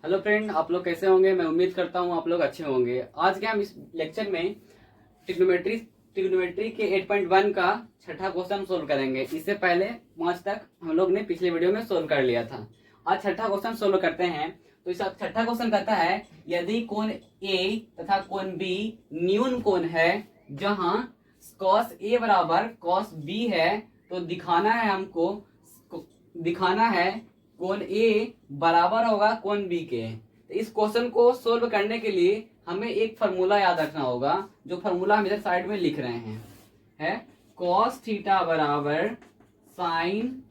Hello friend, आप लोग कैसे होंगे। मैं उम्मीद करता हूँ आप लोग अच्छे होंगे। आज के हम इस लेक्चर में ट्रिग्नोमेट्री के 8.1 का छठा क्वेश्चन सोल्व करेंगे। इससे पहले 5 तक हम लोग ने पिछले वीडियो में सोल्व कर लिया था। आज छठा क्वेश्चन सोल्व करते हैं। तो इस छठा क्वेश्चन कहता है, यदि कोण ए तथा कोण बी न्यून कोण है जहां cos ए बराबर cos बी है, तो दिखाना है कोण ए बराबर होगा कोण बी के। तो इस क्वेश्चन को सोल्व करने के लिए हमें एक फार्मूला याद रखना होगा, जो फार्मूला हम इधर साइड में लिख रहे हैं है cos थीटा बराबर साइन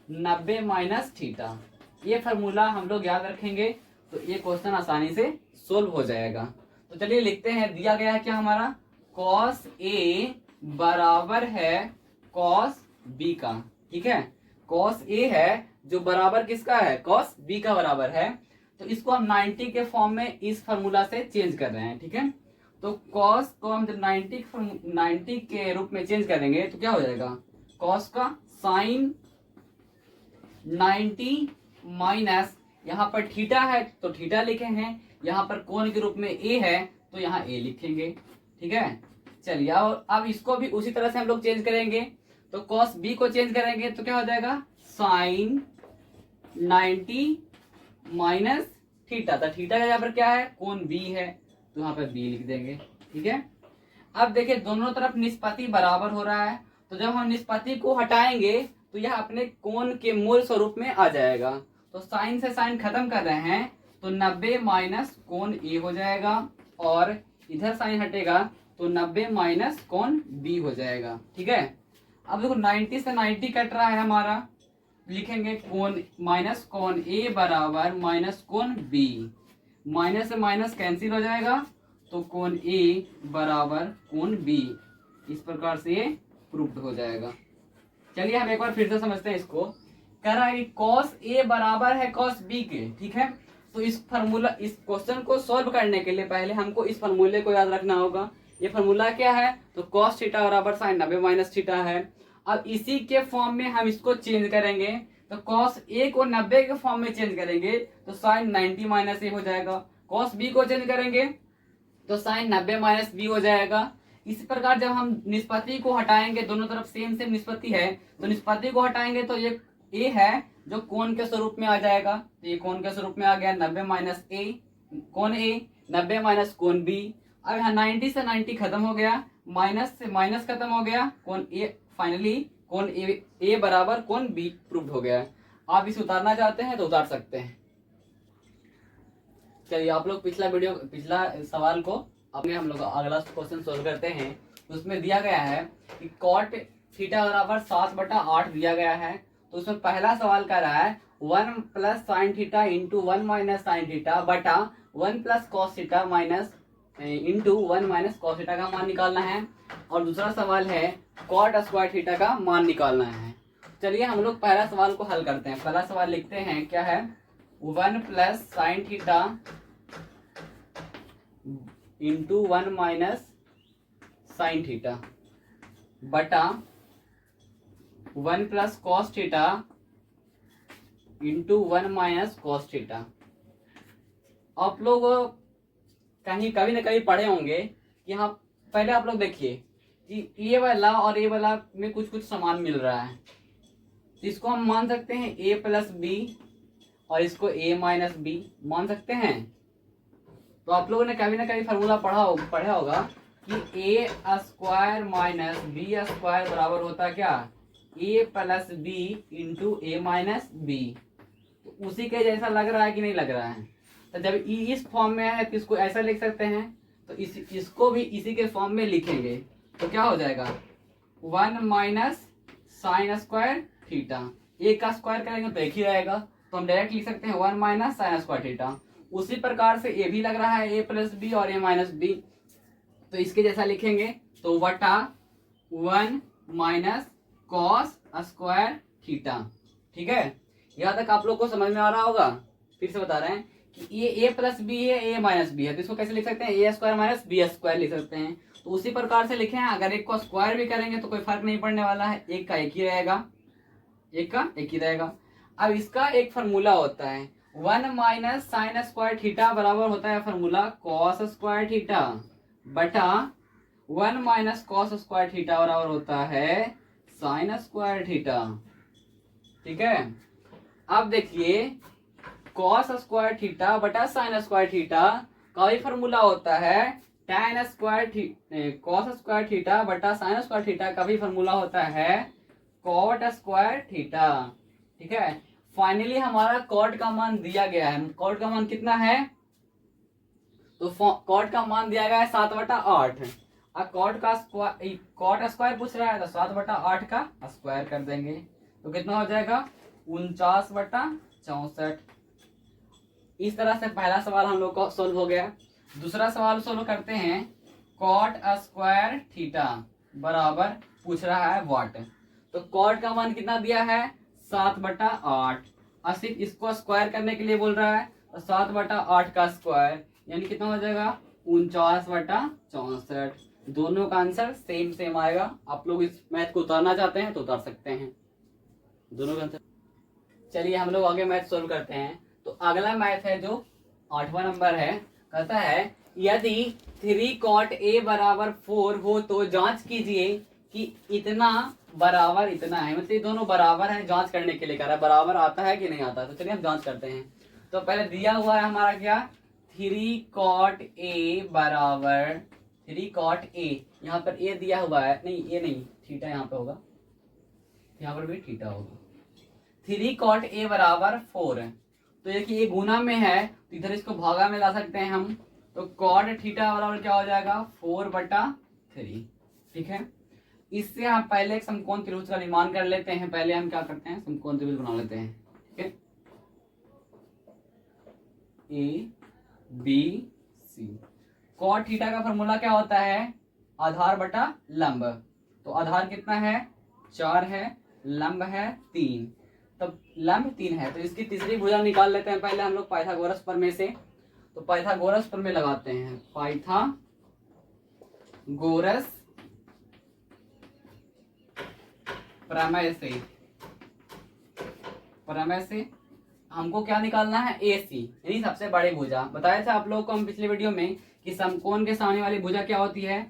90 माइनस थीटा। ये फार्मूला हम लोग याद रखेंगे तो ये क्वेश्चन आसानी से सोल्व हो जाएगा। तो चलिए लिखते हैं। दिया गया है क्या हमारा, cos ए बराबर है cos बी का। ठीक है, cos ए है जो बराबर किसका है, cos बी का बराबर है। तो इसको हम 90 के फॉर्म में इस फार्मूला से चेंज कर रहे हैं। ठीक है, तो cos को हम जब 90 के रूप में चेंज करेंगे तो क्या हो जाएगा, cos का साइन 90 माइनस, यहाँ पर थीटा है तो थीटा लिखे हैं, यहाँ पर कोण के रूप में a है तो यहाँ a लिखेंगे। ठीक है, चलिए और अब इसको भी उसी तरह से हम लोग चेंज करेंगे। तो cos b को चेंज करेंगे तो क्या हो जाएगा, साइन 90 माइनस थीटा। तो थीटा का यहाँ पर क्या है, कोण b है तो यहाँ पर b लिख देंगे। ठीक है, अब देखिए दोनों तरफ निष्पत्ति बराबर हो रहा है, तो जब हम निष्पत्ति को हटाएंगे तो यह अपने कोण के मूल स्वरूप में आ जाएगा। तो साइन से साइन खत्म कर रहे हैं तो 90 माइनस कोण ए हो जाएगा, और इधर साइन हटेगा तो 90 माइनस कोण बी हो जाएगा। ठीक है, अब देखो 90 से 90 कट रहा है हमारा, लिखेंगे कोण माइनस कोण ए बराबर माइनस कोण बी। माइनस से माइनस कैंसिल हो जाएगा तो कोण ए बराबर कोण बी। इस प्रकार से ये प्रूव्ड हो जाएगा। चलिए हम एक बार फिर से समझते हैं इसको। कह रहा है कि cos ए बराबर है cos बी के। ठीक है, तो इस क्वेश्चन को सॉल्व करने के लिए पहले हमको इस फार्मूले को याद रखना होगा। ये फार्मूला क्या है, तो cos थीटा बराबर साइन 90 माइनस थीटा है। अब इसी के फॉर्म में हम इसको चेंज करेंगे, तो cos ए को 90 के फॉर्म में चेंज करेंगे तो साइन 90 माइनस ए हो जाएगा। cos बी को चेंज करेंगे तो साइन 90 माइनस बी हो जाएगा। इसी प्रकार जब हम निष्पत्ति को हटाएंगे, दोनों तरफ सेम सेम निष्पत्ति है, तो निष्पत्ति को हटाएंगे तो ये ए है जो कोण के स्वरूप में आ जाएगा। तो ये कोण के स्वरूप में आ गया 90 माइनस ए कोण ए, 90 माइनस कोण बी। अब यहाँ 90 से 90 खत्म हो गया, माइनस से माइनस खत्म हो गया, कोण ए फाइनली कोण ए बराबर कोण बी प्रूव्ड हो गया। आप इसे उतारना चाहते हैं तो उतार सकते हैं। चलिए आप लोग पिछला सवाल को अपने हम लोग अगला क्वेश्चन सोल्व करते हैं। उसमें दिया गया है कि कॉट थीटा बराबर 7/8 दिया गया है। तो उसमें पहला सवाल कर रहा है 1 plus sine theta into 1 minus sine theta बटा 1 plus cos theta minus into 1 minus cos theta का मान निकालना है। और दूसरा सवाल है कॉट स्क्वायर थीटा का मान निकालना है। चलिए हम लोग पहला सवाल को हल करते हैं। पहला सवाल लिखते हैं, क्या है, 1 plus sine theta into 1 minus sine theta बटा 1 plus cos theta into 1 minus cos theta. आप लोग कभी ना कभी पढ़े होंगे कि हाँ, पहले आप लोग देखिए कि ये वाला और ये वाला में कुछ कुछ समान मिल रहा है, तो इसको हम मान सकते हैं a प्लस बी और इसको a माइनस बी मान सकते हैं। तो आप लोगों ने कभी ना कभी फार्मूला पढ़ा होगा कि a square minus B square बराबर होता है क्या, a plus B into A minus B. तो उसी के जैसा लग रहा है कि नहीं लग रहा है। तो जब इस फॉर्म में है तो इसको ऐसा लिख सकते हैं, तो इसको भी इसी के फॉर्म में लिखेंगे तो क्या हो जाएगा, 1 माइनस साइन स्क्वायर थीटा। एक का स्क्वायर करेंगे तो एक ही रहेगा, तो हम डायरेक्ट लिख सकते हैं 1 माइनस साइन स्क्वायर थीटा। उसी प्रकार से ए भी लग रहा है, ए प्लस बी और ए माइनस बी, तो इसके जैसा लिखेंगे तो वटा 1 माइनस कॉस स्क्वायर थीटा। ठीक है, यहाँ तक आप लोग को समझ में आ रहा होगा। फिर से बता रहे हैं कि ये ए प्लस बी है, ए माइनस बी है, तो इसको कैसे लिख सकते हैं, ए स्क्वायर माइनस बी स्क्वायर लिख सकते हैं। तो उसी प्रकार से लिखे हैं। अगर एक को स्क्वायर भी करेंगे तो कोई फर्क नहीं पड़ने वाला है, एक का एक ही रहेगा, एक का एक ही रहेगा। अब इसका एक फार्मूला होता है, 1 माइनस साइन स्क्वायर थीटा बराबर होता है फॉर्मूला कॉस स्क्वायर थीटा बटा 1 माइनस कॉस स्क्वायर थीटा बराबर होता है साइन स्क्वायर थीटा। ठीक है, अब देखिए कॉस स्क्वायर थीटा बटा साइन स्क्वायर थीटा का भी फॉर्मूला होता है tan square cos square theta बटा साइन स्क्वायर थीटा का भी फॉर्मूला होता है कॉट स्क्वायर थीटा। ठीक है, फाइनली हमारा कॉट का मान दिया गया है। कॉट का मान कितना है, तो कॉट का मान दिया गया है 7/8। अब कॉट स्क्वायर पूछ रहा है तो 7/8 का स्क्वायर कर देंगे तो कितना हो जाएगा 49/64। इस तरह से पहला सवाल हम लोग का सोल्व हो गया। दूसरा सवाल सोल्व करते हैं। कॉट स्क्वायर थीटा बराबर पूछ रहा है व्हाट, तो कॉट का मान कितना दिया है 7/8 और सिर्फ इसको स्क्वायर करने के लिए बोल रहा है तो 7/8 का स्क्वायर यानी कितना हो जाएगा 49/64। दोनों का आंसर सेम आएगा। आप लोग इस मैथ को उतारना चाहते हैं तो उतार सकते हैं दोनों का आंसर। चलिए हम लोग आगे मैथ सोल्व करते हैं। तो अगला मैथ है जो 8वां नंबर है, कहता है यदि 3 cot a बराबर 4 हो तो जांच कीजिए कि इतना बराबर इतना है। मतलब ये दोनों बराबर है, जांच करने के लिए कह रहा है बराबर आता है कि नहीं आता। तो चलिए हम जांच करते हैं। तो पहले दिया हुआ है हमारा क्या 3 cot a बराबर 3 cot a, यहाँ पर a दिया हुआ है, नहीं ये नहीं थीटा यहाँ पे होगा, यहाँ पर भी थीटा होगा। 3 cot a बराबर 4 है तो ये कि ये गुना में है तो इधर इसको भागा में ला सकते हैं हम। तो cot थीटा बराबर क्या हो जाएगा 4/3। ठीक है, इससे हम पहले एक समकोण त्रिभुज का निर्माण कर लेते हैं। पहले हम क्या करते हैं समकोण त्रिभुज बना लेते हैं। ठीक है, A B C. cot theta का फॉर्मूला क्या होता है आधार बटा लंब। तो आधार कितना है 4 है, लंब है 3, तब लंब 3 है तो इसकी तीसरी भुजा निकाल लेते हैं पहले हम लोग पाइथागोरस प्रमेय से। तो पाइथागोरस प्रमेय लगाते हैं। पाइथागोरस प्रमेय से हमको क्या निकालना है AC यानी सबसे बड़ी भुजा। बताया था आप लोगों को हम पिछले वीडियो में कि समकोण के सामने वाली भुजा क्या होती है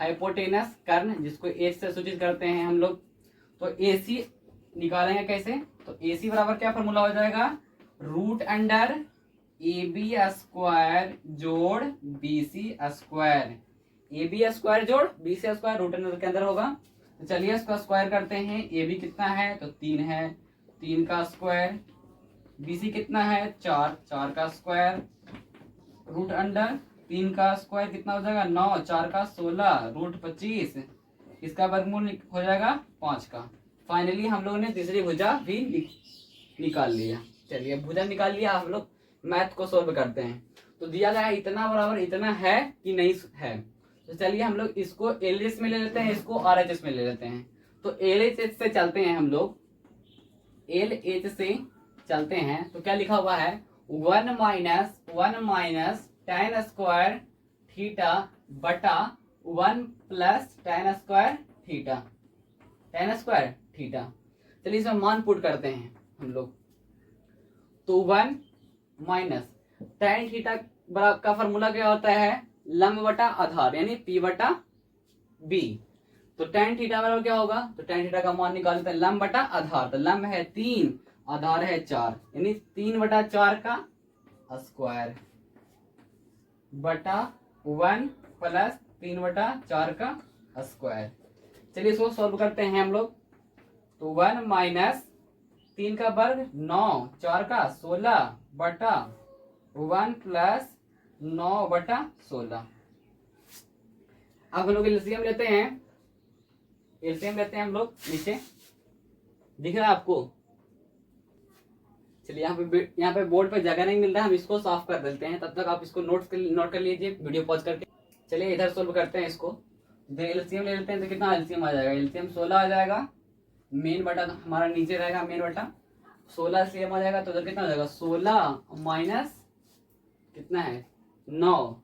हाइपोटेनस कर्ण, जिसको H से सूचित करते हैं हम लोग। तो AC निकालेंगे कैसे, तो AC बराबर क्या फॉर्मूला हो जाएगा √अंडर AB स्क्वायर जोड़ BC स्क्वायर। AB स्क्वायर जोड़ BC स्क्वायर √अंडर के अंदर होगा। तो चलिए इसका स्क्वायर करते हैं। AB कितना है तो 3 है, 3 का स्क्वायर। BC कितना है 4, 4 का स्क्वायर √अंडर 3 का स्क्वायर कितना हो जाएगा 9, 4 का 16 √25, इसका वर्गमूल हो जाएगा 5 का। फाइनली हम लोगों ने तीसरी भुजा भी निकाल लिया। चलिए भुजा निकाल लिया, हम लोग मैथ को सोल्व करते हैं। तो दिया गया है इतना बराबर इतना है कि नहीं है। तो चलिए हम लोग इसको LHS में ले लेते हैं, इसको RHS में ले लेते हैं। तो LHS से चलते हैं हम लोग, LH से चलते हैं। तो क्या लिखा हुआ है 1 माइनस tan स्क्वायर थीटा बटा 1 plus tan square theta, tan square theta. चलिए इसमें मान पुट करते हैं हम लोग। तो 1 माइनस tan थीटा का फॉर्मूला क्या होता है लंब बटा आधार यानी P/B। तो tan थीटा बराबर क्या होगा, तो tan थीटा का मान निकालते हैं लंब बटा आधार। तो लंब है 3, आधार है 4 यानी 3/4 का स्क्वायर बटा 1 प्लस 3/4 का स्क्वायर। चलिए इसको सॉल्व करते हैं हम लोग। तो 1 माइनस 3 का वर्ग 9, 4 का 16 बटा 1 प्लस 9/16। अब हम लोग एलसीएम लेते हैं। एलसीएम लेते हैं हम लोग, नीचे दिख रहा है आपको। चलिए यहाँ पे बोर्ड पे जगह नहीं मिल रहा है, हम इसको साफ कर देते हैं। तब तक आप इसको नोट कर लीजिए वीडियो पॉज करके। चलिए इधर सोल्व करते हैं इसको। एलसीएम ले लेते हैं तो कितना एलसीएम आ जाएगा, एलसीएम 16 आ जाएगा। मेन बटा हमारा नीचे रहेगा, मेन बटा 16 एलसीएम आ जाएगा। तो उधर कितना हो जाएगा 16 माइनस कितना है 9,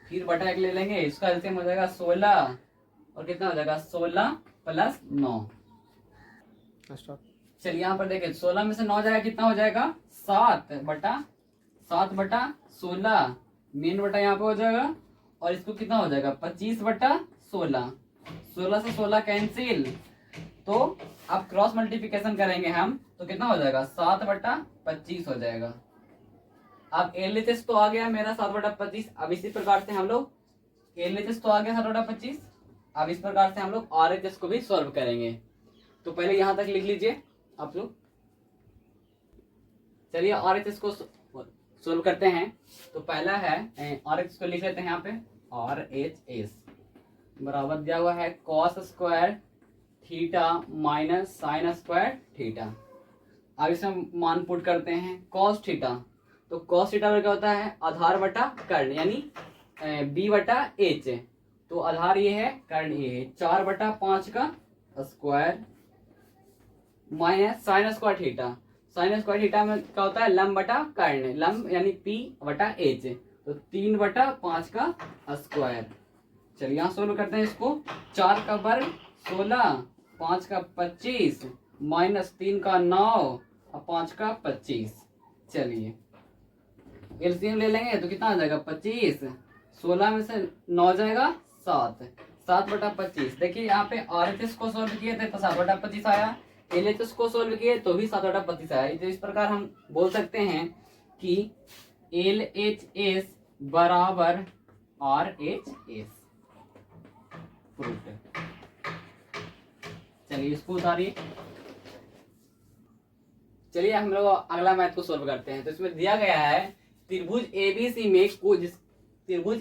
फिर बटा 1 ले लेंगे, इसका एलसीएम हो जाएगा 16 और कितना हो जाएगा 16 प्लस 9। चलिए यहाँ पर देखिए 16 में से 9 जाएगा, कितना हो जाएगा 7/16 मेन बटा यहाँ पे हो जाएगा, और इसको कितना हो जाएगा 25/16। 16 से 16 कैंसिल, तो अब क्रॉस मल्टीप्लिकेशन करेंगे हम तो कितना हो जाएगा 7/25 हो जाएगा। अब LHS तो आ गया मेरा 7/25। अब इसी प्रकार से हम लोग LHS तो आ गया 7/25। अब इस प्रकार से हम लोग RHS को भी सॉल्व करेंगे। तो पहले यहां तक लिख लीजिए आप लोग। चलिए RHS को सॉल्व करते हैं। तो पहला है RHS को लिख लेते हैं यहाँ पे। RHS बराबर दिया हुआ है cos square theta minus sine square theta. अब इसमें मान पुट करते हैं cos थीटा। तो cos थीटा क्या होता है आधार बटा कर्ण, यानी B/H। तो आधार ये है, कर्ण ये है, 4/5 का square minus sine square theta. Sine square theta में क्या होता है लंब बटा कर्ण, लंब यानी P/H। तो 3/5 का स्क्वायर। चलिए यहाँ सोल्व करते हैं इसको। 4 का वर्ग 16, 5 का 25, माइनस 3 का 9 और 5 का 25। चलिए एलसीएम ले लेंगे तो कितना आ जाएगा 25। 16 में से 9 जाएगा 7, 7/25। देखिए यहाँ पे RHS को सोल्व किए थे तो 7/25 आया, LHS को सोल्व किए तो भी 7/25 आया। तो इस प्रकार हम बोल सकते हैं कि LHS बराबर RHS प्रूफ। चलिए इसको उतारिए। चलिए हम लोग अगला मैथ को सोल्व करते हैं। तो इसमें दिया गया है त्रिभुज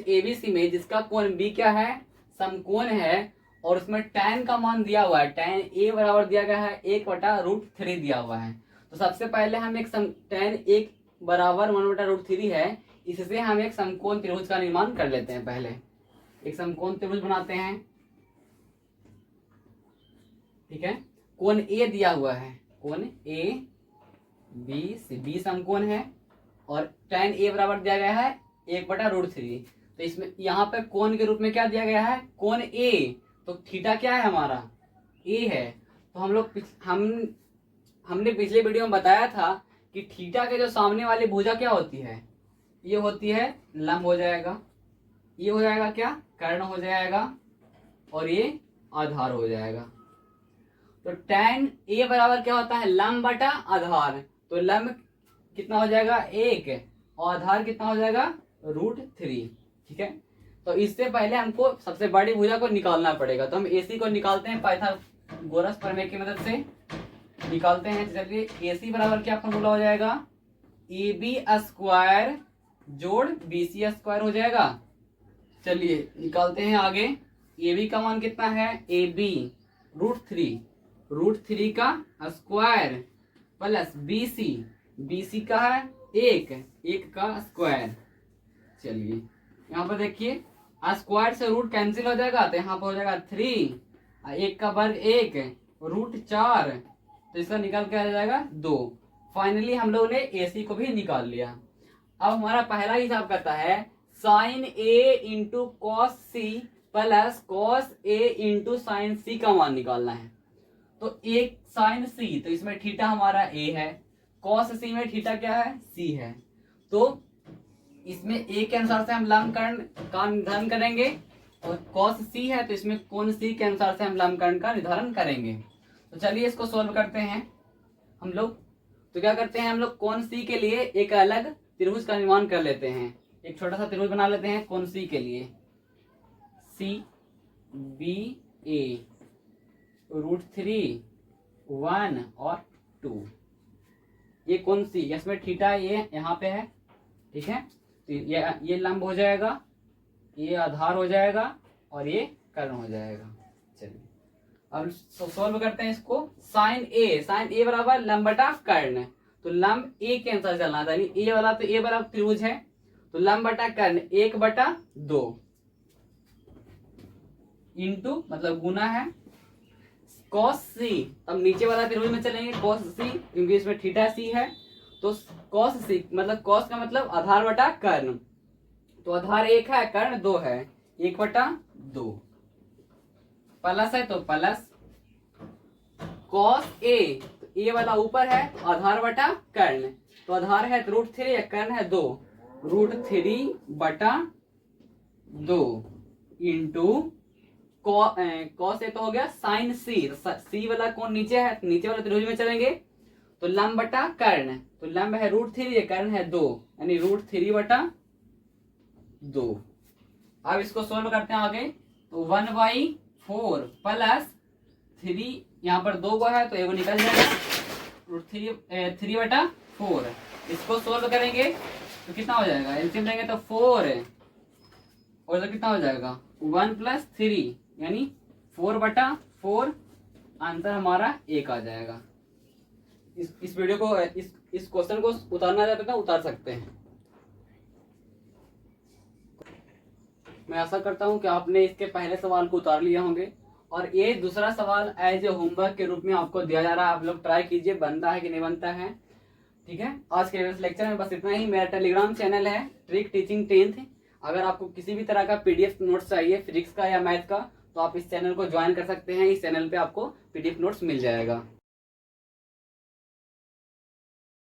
ABC में जिसका कोण B क्या है समकोण है, और उसमें tan का मान दिया हुआ है, tan A बराबर दिया गया है 1/√3 दिया हुआ है। तो सबसे पहले हम एक tan 1 बराबर 1/√3 है, इससे हम एक समकोण त्रिभुज का निर्माण कर लेते हैं। पहले एक समकोण त्रिभुज बनाते हैं, ठीक है। कोण A दिया हुआ है, कोण B समकोण है, और tan A बराबर दिया गया है 1/√3। तो इसमें यहाँ पे कोण के रूप में क्या दिया गया है कोण A। तो थीटा क्या है हमारा A है। तो हम लोग हमने पिछले वीडियो में बताया था कि थीटा के जो सामने वाली भुजा क्या होती है, ये होती है लंब हो जाएगा, ये हो जाएगा क्या कर्ण हो जाएगा, और ये आधार हो जाएगा। तो tan A बराबर क्या होता है लंब बटा आधार। तो लंब कितना हो जाएगा 1 और आधार कितना हो जाएगा √3, ठीक है। तो इससे पहले हमको सबसे बड़ी भुजा को निकालना पड़ेगा। तो हम AC को निकालते हैं पाइथागोरस प्रमेय की मदद से निकालते हैं। चलिए AC बराबर क्या फॉर्मूला हो जाएगा AB स्क्वायर जोड़ BC स्क्वायर हो जाएगा। चलिए निकालते हैं आगे। AB का मान कितना है AB √3 का स्क्वायर प्लस BC का है 1 का स्क्वायर। चलिए यहाँ पर देखिए स्क्वायर से रूट कैंसिल हो जाएगा, तो यहाँ पर हो जाएगा 3, 1 का वर्ग 1 √4, तो इसका निकाल के आ जाएगा 2। फाइनली हम लोगों ने AC को भी निकाल लिया। अब हमारा पहला हिसाब करता है sin A into cos C plus cos A into sine C का मान निकालना है। तो एक sin C, तो इसमें थीटा हमारा A है, cos C में थीटा क्या है C है। तो इसमें A के अनुसार से हम लंबकर्ण का निर्धारण करेंगे, और cos C है तो इसमें कोण C के अनुसार से हम लंबकर्ण का निर्धारण करेंगे। तो चलिए इसको सॉल्व करते हैं हम लोग। तो क्या करते हैं हम लोग कोण C के लिए एक अलग त्रिभुज का निर्माण कर लेते हैं। एक छोटा सा त्रिभुज बना लेते हैं कोण C के लिए, CBA √3 1 और 2। ये कोण C, इसमें थीटा ये यहाँ पे है, ठीक है। तो ये लंब हो जाएगा, ये आधार हो जाएगा, और ये कर्ण हो जाएगा। चलिए अब सॉल्व करते हैं इसको। साइन A बराबर लंब बटा कर्ण। तो लंब A के अनुसार चलना था, यानी A वाला तो A बराबर त्रिभुज है, तो लंब बटा कर्ण 1/2 इंटू मतलब गुना है cos C। अब नीचे वाला त्रिभुज में चलेंगे cos C, क्योंकि इसमें थीटा C है। तो cos C मतलब cos का मतलब आधार बटा कर्ण। तो आधार 1 है कर्ण 2 है, 1/2 प्लस है तो प्लस cos A, तो ए वाला ऊपर है, आधार बटा कर्ण। तो आधार है √3 या कर्ण है 2, √3/2 इंटू कॉस ए तो हो गया साइन सी। सी वाला कौन नीचे है, नीचे वाले त्रिभुज में चलेंगे तो लंब बटा कर्ण। तो लंब है √3 या कर्ण है 2, यानी √3/2। अब इसको सोल्व करते हैं आगे। तो 1/4 प्लस 3, यहाँ पर 2 को है तो एगो निकल जाएगा, √3/4। इसको सोल्व करेंगे तो कितना हो जाएगा, एलसीएम लेंगे तो 4 और तो कितना हो जाएगा 1 + 3 यानी 4/4। आंसर हमारा 1 आ जाएगा। इस वीडियो को इस क्वेश्चन को उतारना चाहते हैं उतार सकते हैं। मैं आशा करता हूं कि आपने इसके पहले सवाल को उतार लिया होंगे और ये दूसरा सवाल एज ए होमवर्क के रूप में आपको दिया जा रहा है। आप लोग ट्राई कीजिए बनता है कि नहीं बनता है। ठीक है, आज के इस लेक्चर में बस इतना ही। मेरा टेलीग्राम चैनल है ट्रिक टीचिंग 10th। अगर आपको किसी भी तरह का पीडीएफ नोट्स चाहिए फिजिक्स का या मैथ का तो आप इस चैनल को ज्वाइन कर सकते हैं। इस चैनल पे आपको पीडीएफ नोट्स मिल जाएगा।